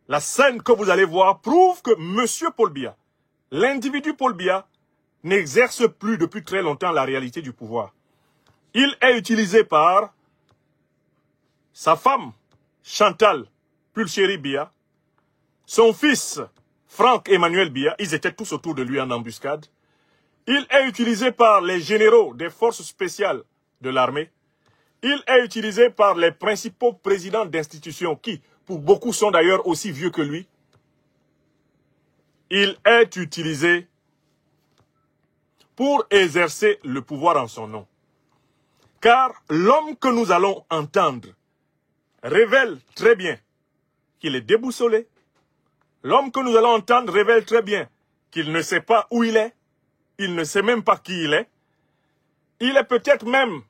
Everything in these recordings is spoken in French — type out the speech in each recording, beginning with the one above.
La scène que vous allez voir prouve que M. Paul Biya, l'individu Paul Biya, n'exerce plus depuis très longtemps la réalité du pouvoir. Il est utilisé par sa femme, Chantal Pulchéry Biya, son fils, Franck Emmanuel Biya, ils étaient tous autour de lui en embuscade. Il est utilisé par les généraux des forces spéciales de l'armée. Il est utilisé par les principaux présidents d'institutions qui, pour beaucoup, sont d'ailleurs aussi vieux que lui. Il est utilisé pour exercer le pouvoir en son nom. Car l'homme que nous allons entendre révèle très bien qu'il est déboussolé. L'homme que nous allons entendre révèle très bien qu'il ne sait pas où il est. Il ne sait même pas qui il est. Il est peut-être même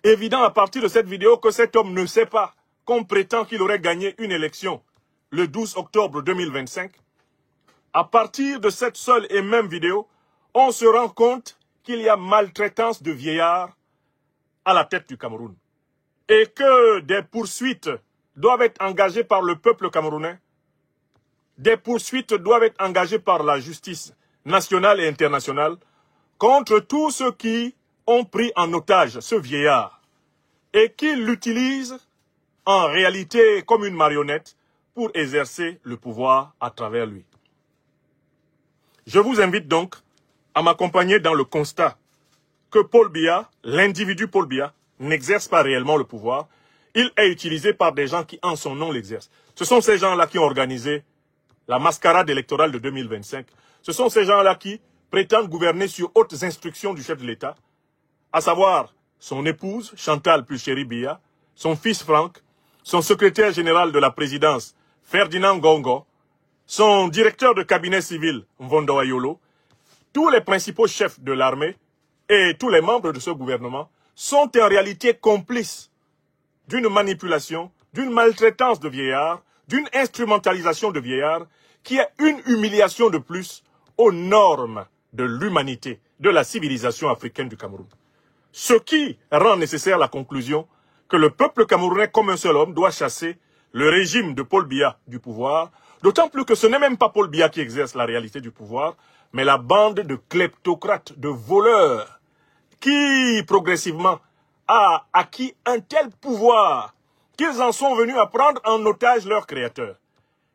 évident à partir de cette vidéo que cet homme ne sait pas qu'on prétend qu'il aurait gagné une élection le 12 octobre 2025. À partir de cette seule et même vidéo, on se rend compte qu'il y a maltraitance de vieillards à la tête du Cameroun. Et que des poursuites doivent être engagées par le peuple camerounais. Des poursuites doivent être engagées par la justice nationale et internationale contre tous ceux qui ont pris en otage ce vieillard et qui l'utilisent en réalité comme une marionnette pour exercer le pouvoir à travers lui. Je vous invite donc à m'accompagner dans le constat que Paul Biya, l'individu Paul Biya, n'exerce pas réellement le pouvoir. Il est utilisé par des gens qui en son nom l'exercent. Ce sont ces gens-là qui ont organisé la mascarade électorale de 2025. Ce sont ces gens-là qui prétendent gouverner sur hautes instructions du chef de l'État, à savoir son épouse, Chantal Pulchéry Biya, son fils Franck, son secrétaire général de la présidence, Ferdinand Gongo, son directeur de cabinet civil, Mvondo Ayolo. Tous les principaux chefs de l'armée et tous les membres de ce gouvernement sont en réalité complices d'une manipulation, d'une maltraitance de vieillards, d'une instrumentalisation de vieillards, qui est une humiliation de plus aux normes de l'humanité, de la civilisation africaine du Cameroun. Ce qui rend nécessaire la conclusion que le peuple camerounais, comme un seul homme, doit chasser le régime de Paul Biya du pouvoir, d'autant plus que ce n'est même pas Paul Biya qui exerce la réalité du pouvoir, mais la bande de kleptocrates, de voleurs, qui progressivement a acquis un tel pouvoir qu'ils en sont venus à prendre en otage leur créateur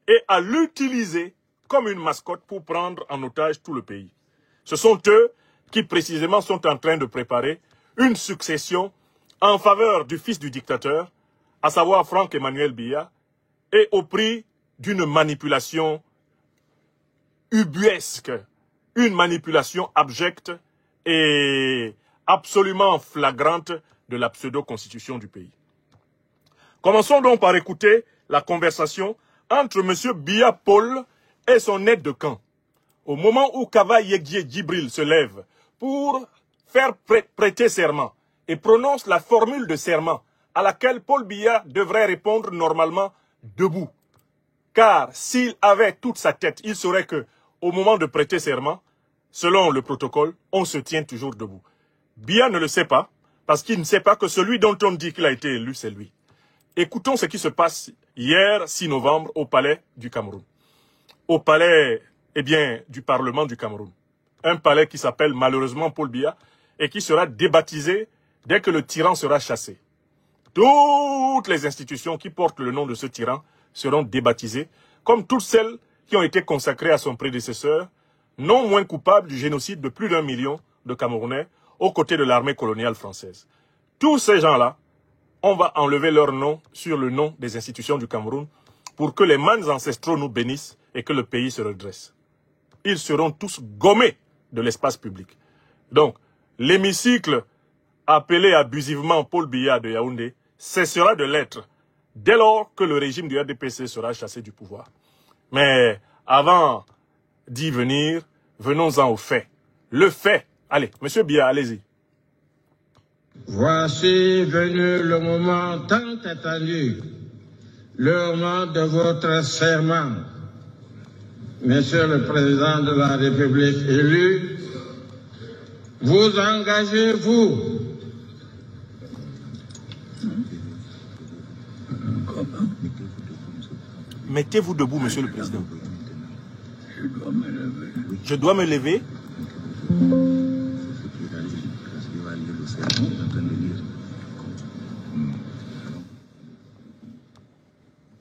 et à l'utiliser comme une mascotte pour prendre en otage tout le pays. Ce sont eux qui précisément sont en train de préparer une succession en faveur du fils du dictateur, à savoir Franck Emmanuel Biya, et au prix d'une manipulation ubuesque, une manipulation abjecte et absolument flagrante de la pseudo-constitution du pays. Commençons donc par écouter la conversation entre M. Biya Paul et son aide de camp. Au moment où Kava Yegye Djibril se lève pour faire prêter serment et prononce la formule de serment à laquelle Paul Biya devrait répondre normalement debout. Car s'il avait toute sa tête, il saurait que au moment de prêter serment, selon le protocole, on se tient toujours debout. Biya ne le sait pas, parce qu'il ne sait pas que celui dont on dit qu'il a été élu, c'est lui. Écoutons ce qui se passe hier, 6 novembre, au palais du Cameroun. Au palais, du Parlement du Cameroun. Un palais qui s'appelle malheureusement Paul Biya et qui sera débaptisé dès que le tyran sera chassé. Toutes les institutions qui portent le nom de ce tyran seront débaptisées, comme toutes celles qui ont été consacrées à son prédécesseur, non moins coupable du génocide de plus d'1 million de Camerounais aux côtés de l'armée coloniale française. Tous ces gens-là, on va enlever leur nom sur le nom des institutions du Cameroun pour que les mânes ancestraux nous bénissent et que le pays se redresse. Ils seront tous gommés de l'espace public. Donc, l'hémicycle appelé abusivement Paul Biya de Yaoundé cessera de l'être dès lors que le régime du RDPC sera chassé du pouvoir. Mais avant d'y venir, venons-en au fait. Le fait. Allez, monsieur Biya, allez-y. Voici venu le moment tant attendu, le moment de votre serment. Monsieur le Président de la République élu, vous engagez-vous Mettez-vous debout, Monsieur le Président. Je dois me lever. Je dois me lever.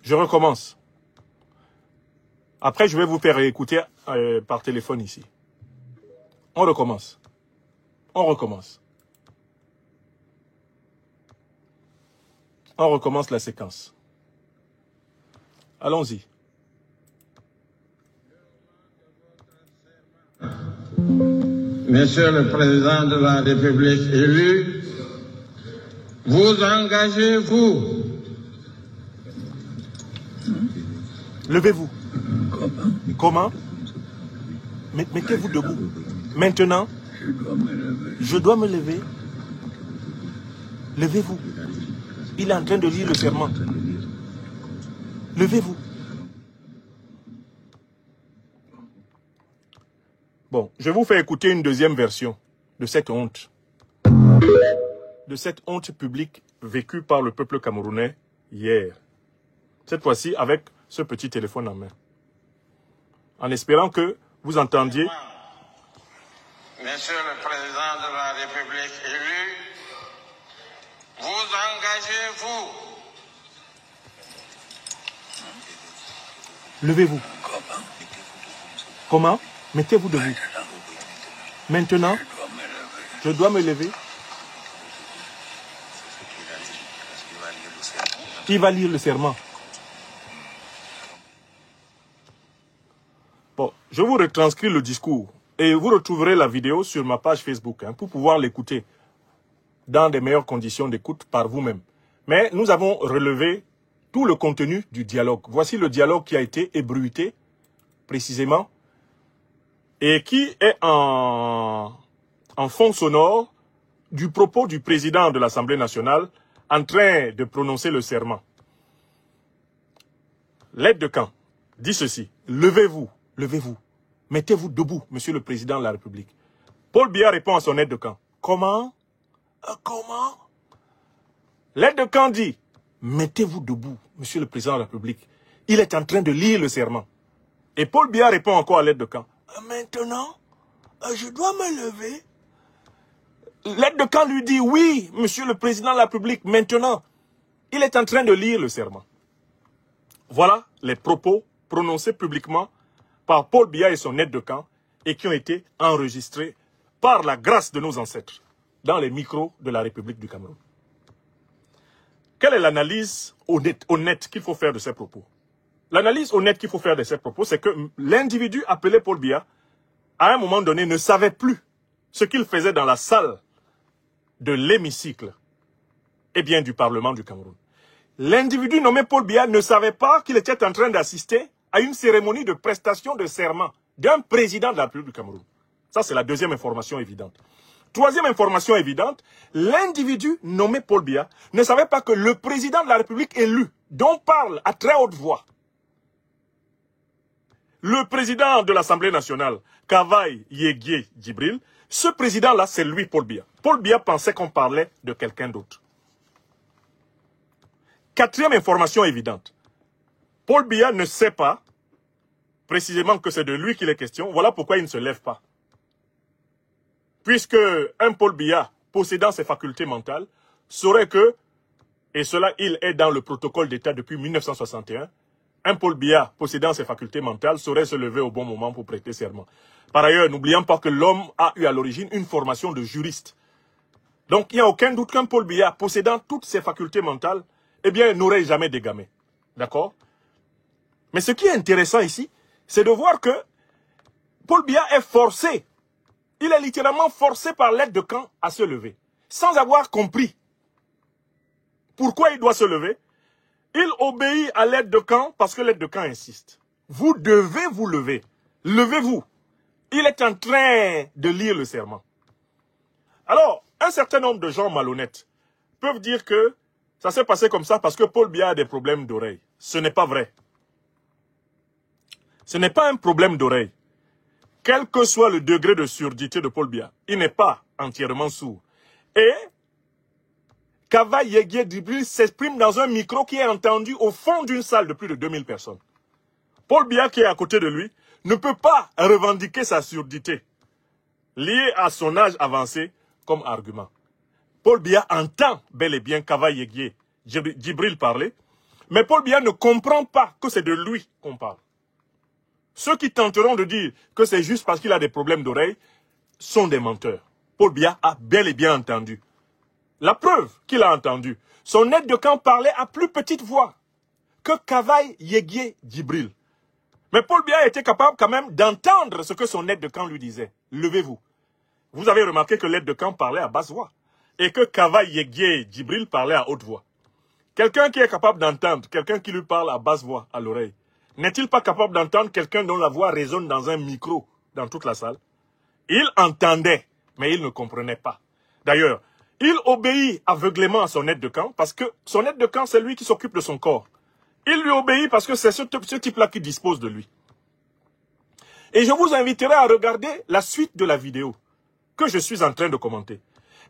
Je recommence. Après, je vais vous faire écouter par téléphone ici. On recommence. On recommence. On recommence la séquence. Allons-y. Monsieur le Président de la République élu, vous engagez-vous? Levez-vous. Comment? Mettez-vous debout. Maintenant, je dois me lever. Levez-vous. Il est en train de lire le serment. Levez-vous. Bon, je vous fais écouter une deuxième version de cette honte. De cette honte publique vécue par le peuple camerounais hier. Cette fois-ci avec ce petit téléphone en main. En espérant que vous entendiez. Monsieur le Président de la République élu, vous engagez-vous? Levez-vous. Comment? Mettez-vous debout. Maintenant, je dois me lever. Qui va lire le serment? Bon, je vous retranscris le discours et vous retrouverez la vidéo sur ma page Facebook pour pouvoir l'écouter dans des meilleures conditions d'écoute par vous-même. Mais nous avons relevé tout le contenu du dialogue. Voici le dialogue qui a été ébruité précisément et qui est en fond sonore du propos du président de l'Assemblée nationale en train de prononcer le serment. L'aide de camp dit ceci: levez-vous, levez-vous, mettez-vous debout, Monsieur le Président de la République. Paul Biya répond à son aide de camp. Comment? Comment? L'aide de camp dit: mettez-vous debout, Monsieur le Président de la République. Il est en train de lire le serment. Et Paul Biya répond encore à l'aide de camp. Maintenant, je dois me lever. L'aide de camp lui dit: oui, Monsieur le Président de la République, maintenant. Il est en train de lire le serment. Voilà les propos prononcés publiquement par Paul Biya et son aide de camp et qui ont été enregistrés par la grâce de nos ancêtres dans les micros de la République du Cameroun. Quelle est l'analyse honnête qu'il faut faire de ces propos? L'analyse honnête qu'il faut faire de ces propos, c'est que l'individu appelé Paul Biya, à un moment donné, ne savait plus ce qu'il faisait dans la salle de l'hémicycle du Parlement du Cameroun. L'individu nommé Paul Biya ne savait pas qu'il était en train d'assister à une cérémonie de prestation de serment d'un président de la République du Cameroun. Ça, c'est la deuxième information évidente. Troisième information évidente, l'individu nommé Paul Biya ne savait pas que le président de la République élu, dont parle à très haute voix le président de l'Assemblée nationale, Kavaï Yeguie Djibril, ce président-là, c'est lui, Paul Biya. Paul Biya pensait qu'on parlait de quelqu'un d'autre. Quatrième information évidente, Paul Biya ne sait pas précisément que c'est de lui qu'il est question. Voilà pourquoi il ne se lève pas. Puisque un Paul Biya, possédant ses facultés mentales, saurait que, et cela il est dans le protocole d'État depuis 1961, un Paul Biya, possédant ses facultés mentales, saurait se lever au bon moment pour prêter serment. Par ailleurs, n'oublions pas que l'homme a eu à l'origine une formation de juriste. Donc, il n'y a aucun doute qu'un Paul Biya, possédant toutes ses facultés mentales, n'aurait jamais dégamé. D'accord? Mais ce qui est intéressant ici, c'est de voir que Paul Biya est forcé. Il est littéralement forcé par l'aide de camp à se lever, sans avoir compris pourquoi il doit se lever. Il obéit à l'aide de camp parce que l'aide de camp insiste. Vous devez vous lever. Levez-vous. Il est en train de lire le serment. Alors, un certain nombre de gens malhonnêtes peuvent dire que ça s'est passé comme ça parce que Paul Biya a des problèmes d'oreille. Ce n'est pas vrai. Ce n'est pas un problème d'oreille. Quel que soit le degré de surdité de Paul Biya, il n'est pas entièrement sourd. Et Kavaï Yeguie Djibril s'exprime dans un micro qui est entendu au fond d'une salle de plus de 2000 personnes. Paul Biya, qui est à côté de lui, ne peut pas revendiquer sa surdité liée à son âge avancé comme argument. Paul Biya entend bel et bien Kava Yeguie Djibril parler, mais Paul Biya ne comprend pas que c'est de lui qu'on parle. Ceux qui tenteront de dire que c'est juste parce qu'il a des problèmes d'oreille sont des menteurs. Paul Biya a bel et bien entendu. La preuve qu'il a entendu, son aide de camp parlait à plus petite voix que Kava Yeguie Djibril. Mais Paul Biya était capable quand même d'entendre ce que son aide de camp lui disait. Levez-vous. Vous avez remarqué que l'aide de camp parlait à basse voix et que Kava Yeguie Djibril parlait à haute voix. Quelqu'un qui est capable d'entendre, quelqu'un qui lui parle à basse voix à l'oreille, n'est-il pas capable d'entendre quelqu'un dont la voix résonne dans un micro dans toute la salle? Il entendait, mais il ne comprenait pas. D'ailleurs, il obéit aveuglément à son aide de camp parce que son aide de camp, c'est lui qui s'occupe de son corps. Il lui obéit parce que c'est ce type-là qui dispose de lui. Et je vous inviterai à regarder la suite de la vidéo que je suis en train de commenter.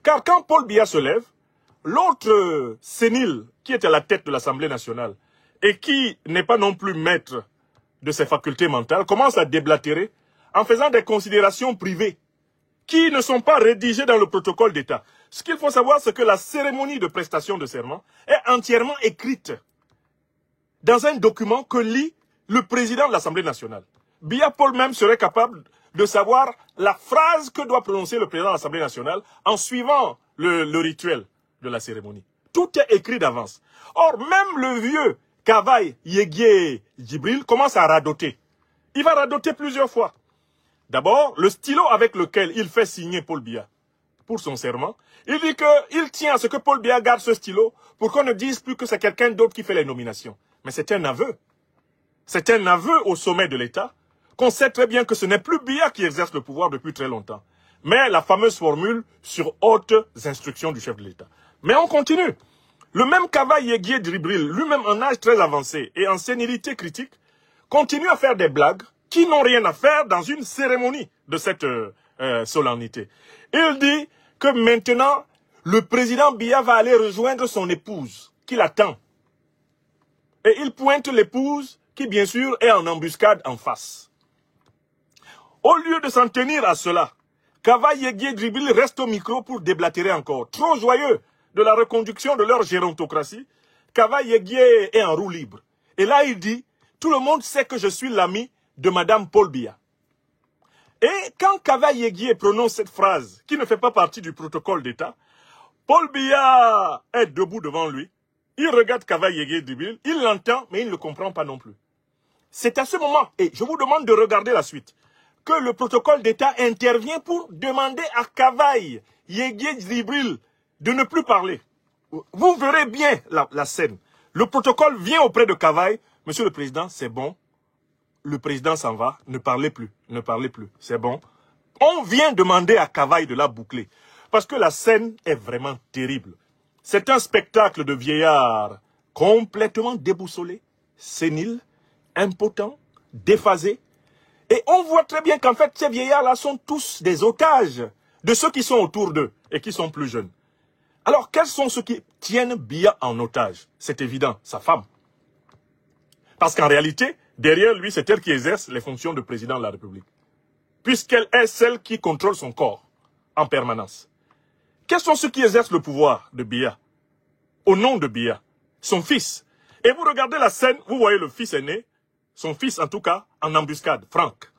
Car quand Paul Biya se lève, l'autre sénile qui est à la tête de l'Assemblée nationale et qui n'est pas non plus maître de ses facultés mentales commence à déblatérer en faisant des considérations privées qui ne sont pas rédigées dans le protocole d'État. Ce qu'il faut savoir, c'est que la cérémonie de prestation de serment est entièrement écrite dans un document que lit le président de l'Assemblée nationale. Biya Paul même serait capable de savoir la phrase que doit prononcer le président de l'Assemblée nationale en suivant le rituel de la cérémonie. Tout est écrit d'avance. Or, même le vieux Kava Yeguie Djibril commence à radoter. Il va radoter plusieurs fois. D'abord, le stylo avec lequel il fait signer Paul Biya pour son serment, il dit qu'il tient à ce que Paul Biya garde ce stylo pour qu'on ne dise plus que c'est quelqu'un d'autre qui fait les nominations. Mais c'est un aveu. C'est un aveu au sommet de l'État qu'on sait très bien que ce n'est plus Biya qui exerce le pouvoir depuis très longtemps, mais la fameuse formule sur hautes instructions du chef de l'État. Mais on continue. Le même Kava Yeguie Djibril, lui-même en âge très avancé et en sénilité critique, continue à faire des blagues qui n'ont rien à faire dans une cérémonie de cette solennité. Il dit que maintenant, le président Biya va aller rejoindre son épouse, qu'il attend. Et il pointe l'épouse qui, bien sûr, est en embuscade en face. Au lieu de s'en tenir à cela, Kava Yeguie Djibril reste au micro pour déblatérer encore. Trop joyeux de la reconduction de leur gérontocratie, Kava Yeguie est en roue libre. Et là, il dit, tout le monde sait que je suis l'ami de Madame Paul Biya. Et quand Kava Yeguie prononce cette phrase, qui ne fait pas partie du protocole d'État, Paul Biya est debout devant lui. Il regarde Kava Yeguie Djibril, il l'entend, mais il ne le comprend pas non plus. C'est à ce moment, et je vous demande de regarder la suite, que le protocole d'État intervient pour demander à Kava Yeguie Djibril de ne plus parler. Vous verrez bien la scène. Le protocole vient auprès de Kava. Monsieur le Président, c'est bon. Le Président s'en va. Ne parlez plus. Ne parlez plus. C'est bon. On vient demander à Kava de la boucler. Parce que la scène est vraiment terrible. C'est un spectacle de vieillards complètement déboussolés, séniles, impotents, déphasés. Et on voit très bien qu'en fait, ces vieillards-là sont tous des otages de ceux qui sont autour d'eux et qui sont plus jeunes. Alors, quels sont ceux qui tiennent Biya en otage? C'est évident, sa femme. Parce qu'en réalité, derrière lui, c'est elle qui exerce les fonctions de président de la République. Puisqu'elle est celle qui contrôle son corps en permanence. Quels sont ceux qui exercent le pouvoir de Biya? Au nom de Biya, son fils. Et vous regardez la scène, vous voyez le fils aîné, son fils en tout cas, en embuscade, Franck,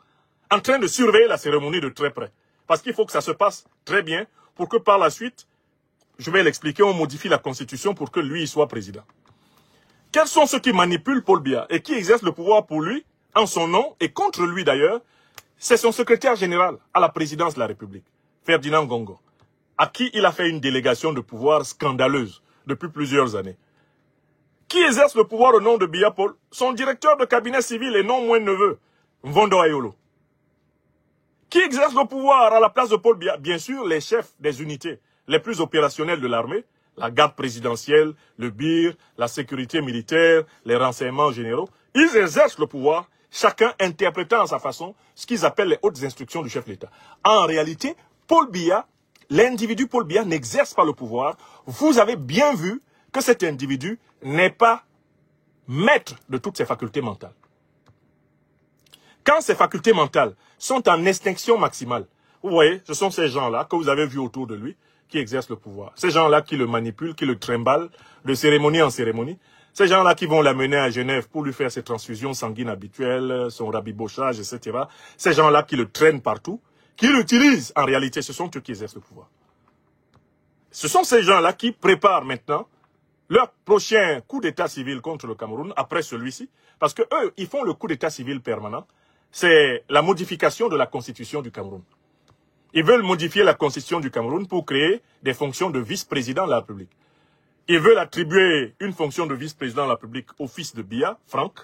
en train de surveiller la cérémonie de très près. Parce qu'il faut que ça se passe très bien pour que par la suite, je vais l'expliquer, on modifie la Constitution pour que lui soit président. Quels sont ceux qui manipulent Paul Biya et qui exercent le pouvoir pour lui, en son nom et contre lui d'ailleurs? C'est son secrétaire général à la présidence de la République, Ferdinand Gongo, à qui il a fait une délégation de pouvoir scandaleuse depuis plusieurs années. Qui exerce le pouvoir au nom de Biya Paul? Son directeur de cabinet civil et non moins neveu, Mvondo Ayolo. Qui exerce le pouvoir à la place de Paul Biya? Bien sûr, les chefs des unités les plus opérationnels de l'armée, la garde présidentielle, le BIR, la sécurité militaire, les renseignements généraux. Ils exercent le pouvoir, chacun interprétant à sa façon ce qu'ils appellent les hautes instructions du chef de l'État. En réalité, Paul Biya, l'individu Paul Biya n'exerce pas le pouvoir. Vous avez bien vu que cet individu n'est pas maître de toutes ses facultés mentales. Quand ces facultés mentales sont en extinction maximale, vous voyez, ce sont ces gens-là que vous avez vus autour de lui qui exercent le pouvoir. Ces gens-là qui le manipulent, qui le trimballent de cérémonie en cérémonie. Ces gens-là qui vont l'amener à Genève pour lui faire ses transfusions sanguines habituelles, son rabibochage, etc. Ces gens-là qui le traînent partout, qui l'utilisent en réalité, ce sont eux qui exercent le pouvoir. Ce sont ces gens-là qui préparent maintenant leur prochain coup d'état civil contre le Cameroun, après celui-ci, parce que eux, ils font le coup d'état civil permanent. C'est la modification de la constitution du Cameroun. Ils veulent modifier la constitution du Cameroun pour créer des fonctions de vice-président de la République. Ils veulent attribuer une fonction de vice-président de la République au fils de Biya, Franck,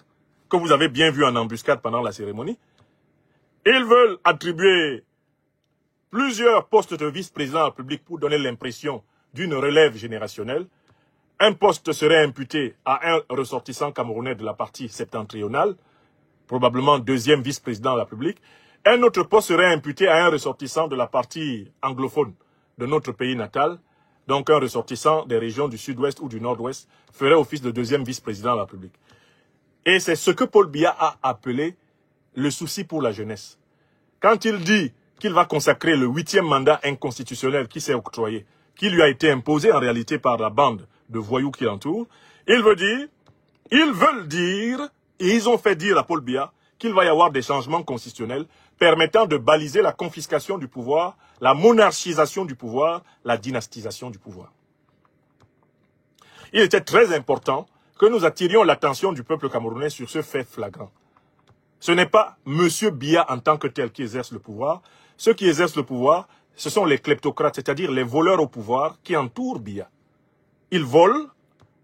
que vous avez bien vu en embuscade pendant la cérémonie. Ils veulent attribuer plusieurs postes de vice-président de la République pour donner l'impression d'une relève générationnelle. Un poste serait imputé à un ressortissant camerounais de la partie septentrionale, probablement deuxième vice-président de la République. Un autre poste serait imputé à un ressortissant de la partie anglophone de notre pays natal, donc un ressortissant des régions du sud-ouest ou du nord-ouest, ferait office de deuxième vice-président de la République. Et c'est ce que Paul Biya a appelé le souci pour la jeunesse. Quand il dit qu'il va consacrer le 8e mandat inconstitutionnel qui s'est octroyé, qui lui a été imposé en réalité par la bande de voyous qui l'entourent, ils veulent dire, et ils ont fait dire à Paul Biya qu'il va y avoir des changements constitutionnels permettant de baliser la confiscation du pouvoir, la monarchisation du pouvoir, la dynastisation du pouvoir. Il était très important que nous attirions l'attention du peuple camerounais sur ce fait flagrant. Ce n'est pas M. Biya en tant que tel qui exerce le pouvoir. Ceux qui exercent le pouvoir, ce sont les kleptocrates, c'est-à-dire les voleurs au pouvoir qui entourent Biya. Ils volent,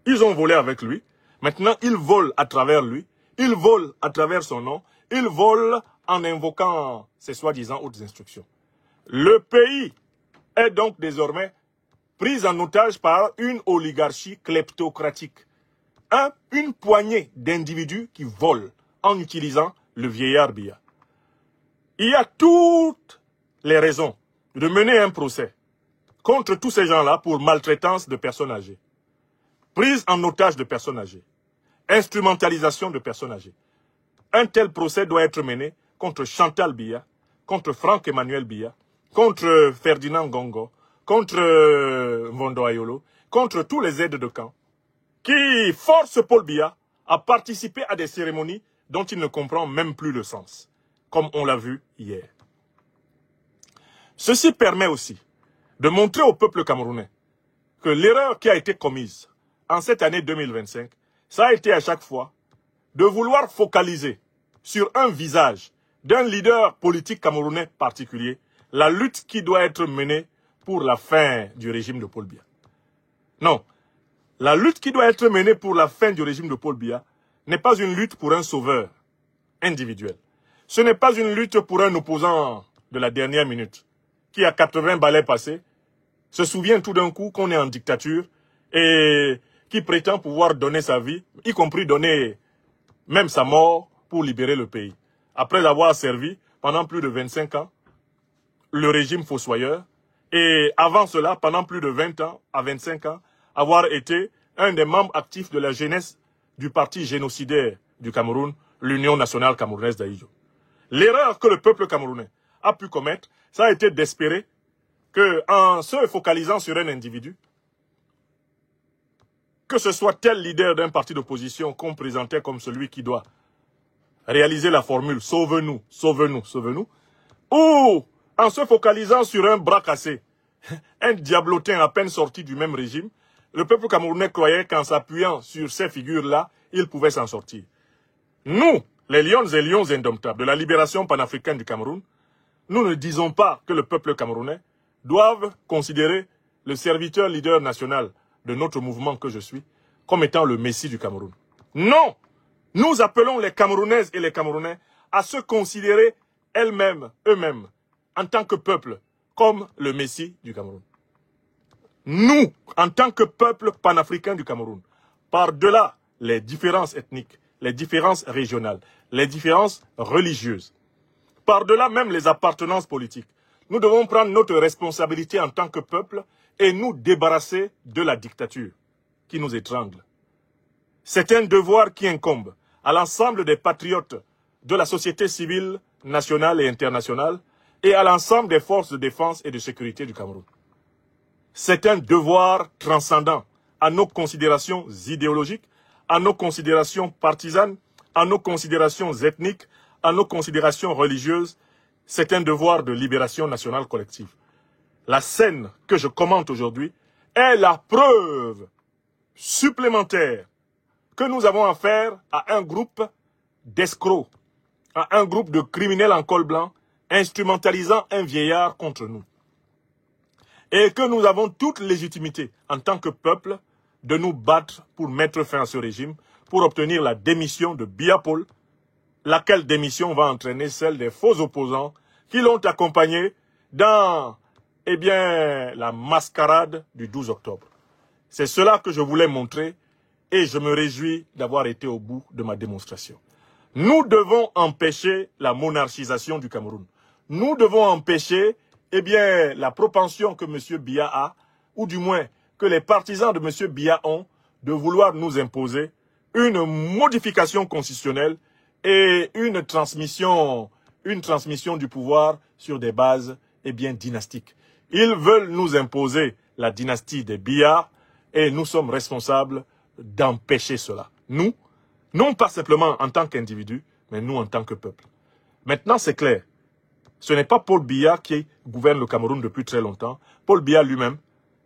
ils ont volé avec lui, maintenant ils volent à travers lui, ils volent à travers son nom, ils volent en invoquant ses soi-disant hautes instructions. Le pays est donc désormais pris en otage par une oligarchie kleptocratique. Une poignée d'individus qui volent en utilisant le vieillard Biya. Il y a toutes les raisons de mener un procès contre tous ces gens-là pour maltraitance de personnes âgées, prise en otage de personnes âgées, instrumentalisation de personnes âgées. Un tel procès doit être mené contre Chantal Biya, contre Franck-Emmanuel Biya, contre Ferdinand Gongo, contre Mvondo Ayolo, contre tous les aides de camp, qui forcent Paul Biya à participer à des cérémonies dont il ne comprend même plus le sens, comme on l'a vu hier. Ceci permet aussi de montrer au peuple camerounais que l'erreur qui a été commise en cette année 2025, ça a été à chaque fois de vouloir focaliser sur un visage d'un leader politique camerounais particulier, la lutte qui doit être menée pour la fin du régime de Paul Biya. Non, la lutte qui doit être menée pour la fin du régime de Paul Biya n'est pas une lutte pour un sauveur individuel. Ce n'est pas une lutte pour un opposant de la dernière minute qui, à 80 balais passés, se souvient tout d'un coup qu'on est en dictature et qui prétend pouvoir donner sa vie, y compris donner même sa mort pour libérer le pays. Après avoir servi pendant plus de 25 ans le régime fossoyeur et avant cela, pendant plus de 20 ans à 25 ans, avoir été un des membres actifs de la jeunesse du parti génocidaire du Cameroun, l'Union nationale camerounaise d'Aïdjo. L'erreur que le peuple camerounais a pu commettre, ça a été d'espérer qu'en se focalisant sur un individu, que ce soit tel leader d'un parti d'opposition qu'on présentait comme celui qui doit réaliser la formule « Sauve-nous, sauve-nous, sauve-nous », ou en se focalisant sur un bras cassé, un diablotin à peine sorti du même régime, le peuple camerounais croyait qu'en s'appuyant sur ces figures-là, il pouvait s'en sortir. Nous, les lions et lions indomptables de la libération panafricaine du Cameroun, nous ne disons pas que le peuple camerounais doive considérer le serviteur leader national de notre mouvement que je suis comme étant le messie du Cameroun. Non! Nous appelons les Camerounaises et les Camerounais à se considérer eux-mêmes, en tant que peuple, comme le messie du Cameroun. Nous, en tant que peuple panafricain du Cameroun, par-delà les différences ethniques, les différences régionales, les différences religieuses, par-delà même les appartenances politiques, nous devons prendre notre responsabilité en tant que peuple et nous débarrasser de la dictature qui nous étrangle. C'est un devoir qui incombe à l'ensemble des patriotes de la société civile nationale et internationale et à l'ensemble des forces de défense et de sécurité du Cameroun. C'est un devoir transcendant à nos considérations idéologiques, à nos considérations partisanes, à nos considérations ethniques, à nos considérations religieuses. C'est un devoir de libération nationale collective. La scène que je commente aujourd'hui est la preuve supplémentaire que nous avons affaire à un groupe d'escrocs, à un groupe de criminels en col blanc, instrumentalisant un vieillard contre nous. Et que nous avons toute légitimité, en tant que peuple, de nous battre pour mettre fin à ce régime, pour obtenir la démission de Biya Paul, laquelle démission va entraîner celle des faux opposants qui l'ont accompagné dans, la mascarade du 12 octobre. C'est cela que je voulais montrer et je me réjouis d'avoir été au bout de ma démonstration. Nous devons empêcher la monarchisation du Cameroun. Nous devons empêcher la propension que M. Biya a, ou du moins que les partisans de M. Biya ont, de vouloir nous imposer une modification constitutionnelle et une transmission du pouvoir sur des bases dynastiques. Ils veulent nous imposer la dynastie des Biya et nous sommes responsables d'empêcher cela. Nous, non pas simplement en tant qu'individu, mais nous en tant que peuple. Maintenant, c'est clair. Ce n'est pas Paul Biya qui gouverne le Cameroun depuis très longtemps. Paul Biya lui-même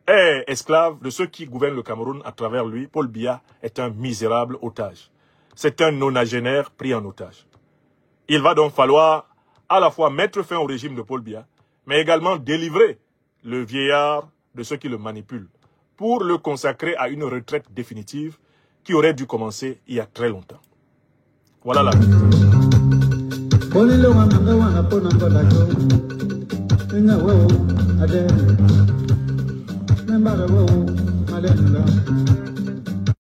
est esclave de ceux qui gouvernent le Cameroun à travers lui. Paul Biya est un misérable otage. C'est un nonagénaire pris en otage. Il va donc falloir à la fois mettre fin au régime de Paul Biya, mais également délivrer le vieillard de ceux qui le manipulent, pour le consacrer à une retraite définitive qui aurait dû commencer il y a très longtemps. Voilà la vie.